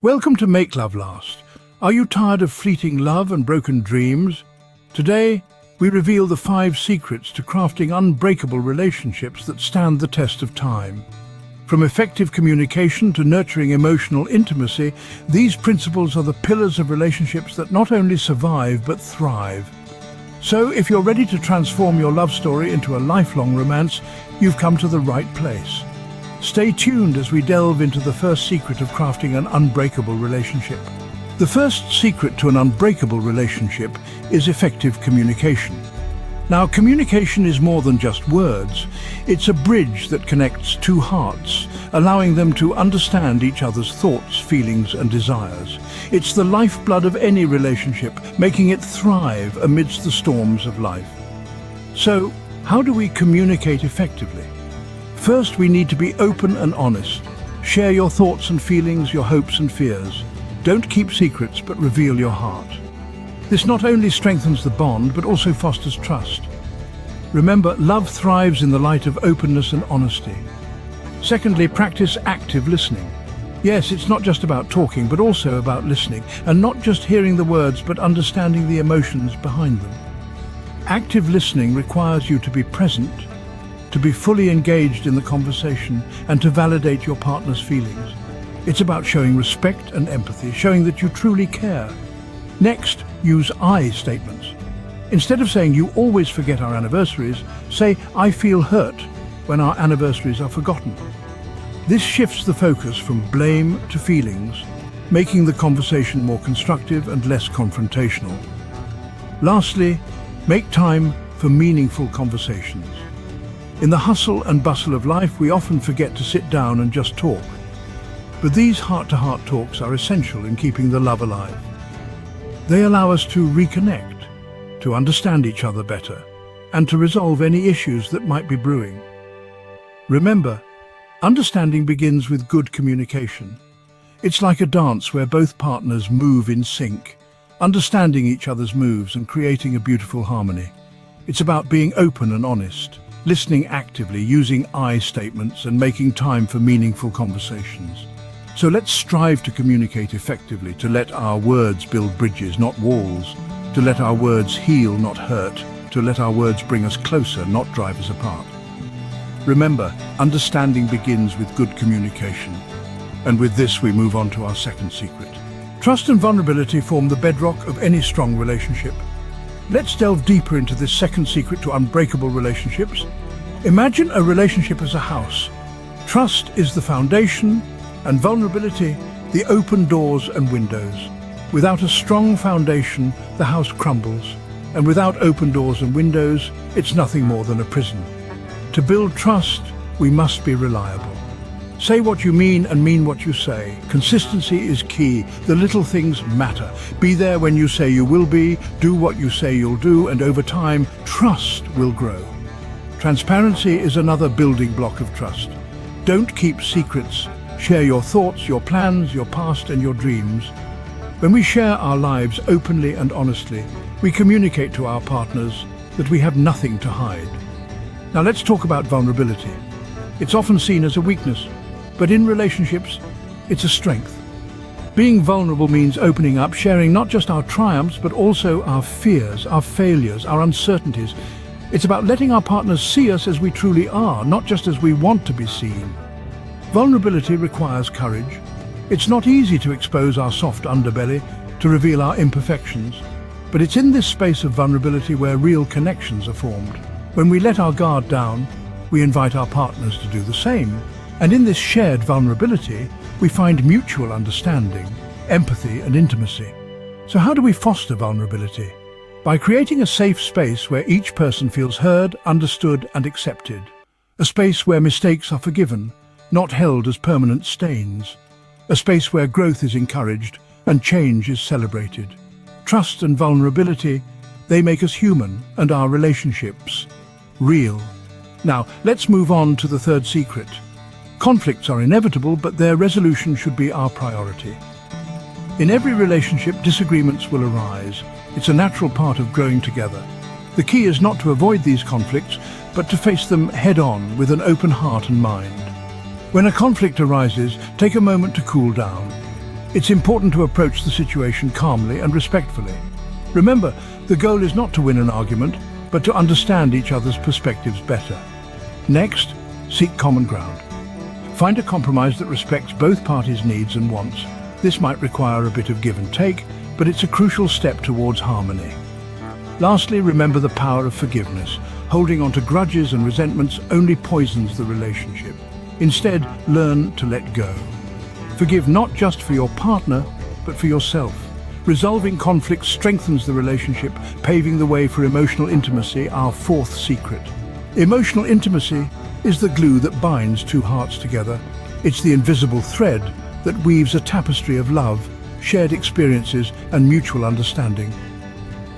Welcome to MakeLoveLast. Are you tired of fleeting love and broken dreams? Today, we reveal the 5 secrets to crafting unbreakable relationships that stand the test of time. From effective communication to nurturing emotional intimacy, these principles are the pillars of relationships that not only survive but thrive. So, if you're ready to transform your love story into a lifelong romance, you've come to the right place. Stay tuned as we delve into the first secret of crafting an unbreakable relationship. The first secret to an unbreakable relationship is effective communication. Now, communication is more than just words. It's a bridge that connects two hearts, allowing them to understand each other's thoughts, feelings, and desires. It's the lifeblood of any relationship, making it thrive amidst the storms of life. So, how do we communicate effectively? First, we need to be open and honest. Share your thoughts and feelings, your hopes and fears. Don't keep secrets, but reveal your heart. This not only strengthens the bond, but also fosters trust. Remember, love thrives in the light of openness and honesty. Secondly, practice active listening. Yes, it's not just about talking, but also about listening, and not just hearing the words, but understanding the emotions behind them. Active listening requires you to be present, to be fully engaged in the conversation, and to validate your partner's feelings. It's about showing respect and empathy, showing that you truly care. Next, use I statements. Instead of saying "you always forget our anniversaries," say "I feel hurt" when our anniversaries are forgotten. This shifts the focus from blame to feelings, making the conversation more constructive and less confrontational. Lastly, make time for meaningful conversations. In the hustle and bustle of life, we often forget to sit down and just talk. But these heart-to-heart talks are essential in keeping the love alive. They allow us to reconnect, to understand each other better, and to resolve any issues that might be brewing. Remember, understanding begins with good communication. It's like a dance where both partners move in sync, understanding each other's moves and creating a beautiful harmony. It's about being open and honest, listening actively, using I statements, and making time for meaningful conversations. So let's strive to communicate effectively, to let our words build bridges, not walls, to let our words heal, not hurt, to let our words bring us closer, not drive us apart. Remember, understanding begins with good communication. And with this, we move on to our second secret. Trust and vulnerability form the bedrock of any strong relationship. Let's delve deeper into this second secret to unbreakable relationships. Imagine a relationship as a house. Trust is the foundation, and vulnerability the open doors and windows. Without a strong foundation, the house crumbles, and without open doors and windows, it's nothing more than a prison. To build trust, we must be reliable. Say what you mean and mean what you say. Consistency is key. The little things matter. Be there when you say you will be, do what you say you'll do, and over time, trust will grow. Transparency is another building block of trust. Don't keep secrets. Share your thoughts, your plans, your past, and your dreams. When we share our lives openly and honestly, we communicate to our partners that we have nothing to hide. Now let's talk about vulnerability. It's often seen as a weakness, but in relationships, it's a strength. Being vulnerable means opening up, sharing not just our triumphs, but also our fears, our failures, our uncertainties. It's about letting our partners see us as we truly are, not just as we want to be seen. Vulnerability requires courage. It's not easy to expose our soft underbelly, to reveal our imperfections, but it's in this space of vulnerability where real connections are formed. When we let our guard down, we invite our partners to do the same. And in this shared vulnerability, we find mutual understanding, empathy, and intimacy. So how do we foster vulnerability? By creating a safe space where each person feels heard, understood, and accepted. A space where mistakes are forgiven, not held as permanent stains. A space where growth is encouraged and change is celebrated. Trust and vulnerability, they make us human and our relationships real. Now, let's move on to the third secret. Conflicts are inevitable, but their resolution should be our priority. In every relationship, disagreements will arise. It's a natural part of growing together. The key is not to avoid these conflicts, but to face them head-on with an open heart and mind. When a conflict arises, take a moment to cool down. It's important to approach the situation calmly and respectfully. Remember, the goal is not to win an argument, but to understand each other's perspectives better. Next, seek common ground. Find a compromise that respects both parties' needs and wants. This might require a bit of give and take, but it's a crucial step towards harmony. Lastly, remember the power of forgiveness. Holding on to grudges and resentments only poisons the relationship. Instead, learn to let go. Forgive not just for your partner, but for yourself. Resolving conflict strengthens the relationship, paving the way for emotional intimacy, our fourth secret. Emotional intimacy is the glue that binds two hearts together. It's the invisible thread that weaves a tapestry of love, shared experiences, and mutual understanding.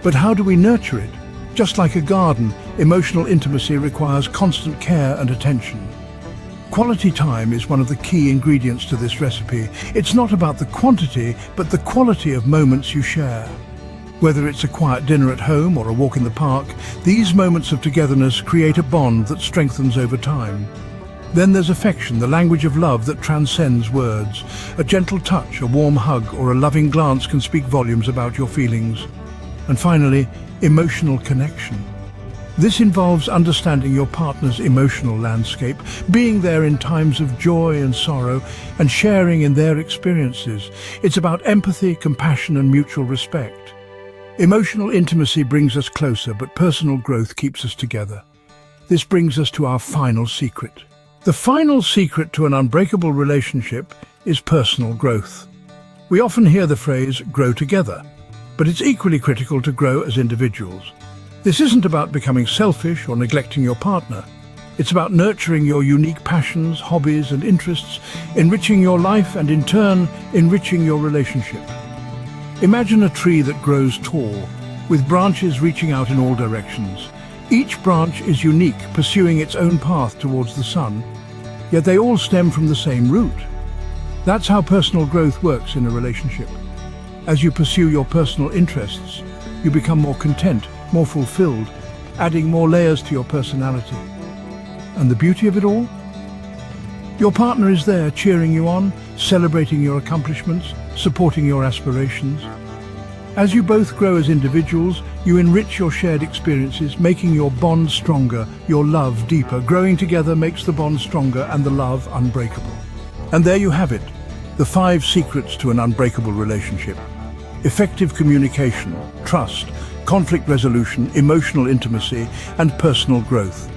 But how do we nurture it? Just like a garden, emotional intimacy requires constant care and attention. Quality time is one of the key ingredients to this recipe. It's not about the quantity, but the quality of moments you share. Whether it's a quiet dinner at home or a walk in the park, these moments of togetherness create a bond that strengthens over time. Then there's affection, the language of love that transcends words. A gentle touch, a warm hug, or a loving glance can speak volumes about your feelings. And finally, emotional connection. This involves understanding your partner's emotional landscape, being there in times of joy and sorrow, and sharing in their experiences. It's about empathy, compassion, and mutual respect. Emotional intimacy brings us closer, but personal growth keeps us together. This brings us to our final secret. The final secret to an unbreakable relationship is personal growth. We often hear the phrase, grow together, but it's equally critical to grow as individuals. This isn't about becoming selfish or neglecting your partner. It's about nurturing your unique passions, hobbies, and interests, enriching your life and in turn, enriching your relationship. Imagine a tree that grows tall, with branches reaching out in all directions. Each branch is unique, pursuing its own path towards the sun, yet they all stem from the same root. That's how personal growth works in a relationship. As you pursue your personal interests, you become more content, more fulfilled, adding more layers to your personality. And the beauty of it all? Your partner is there cheering you on, celebrating your accomplishments, supporting your aspirations. As you both grow as individuals, you enrich your shared experiences, making your bond stronger, your love deeper. Growing together makes the bond stronger and the love unbreakable. And there you have it, the 5 secrets to an unbreakable relationship. Effective communication, trust, conflict resolution, emotional intimacy, and personal growth.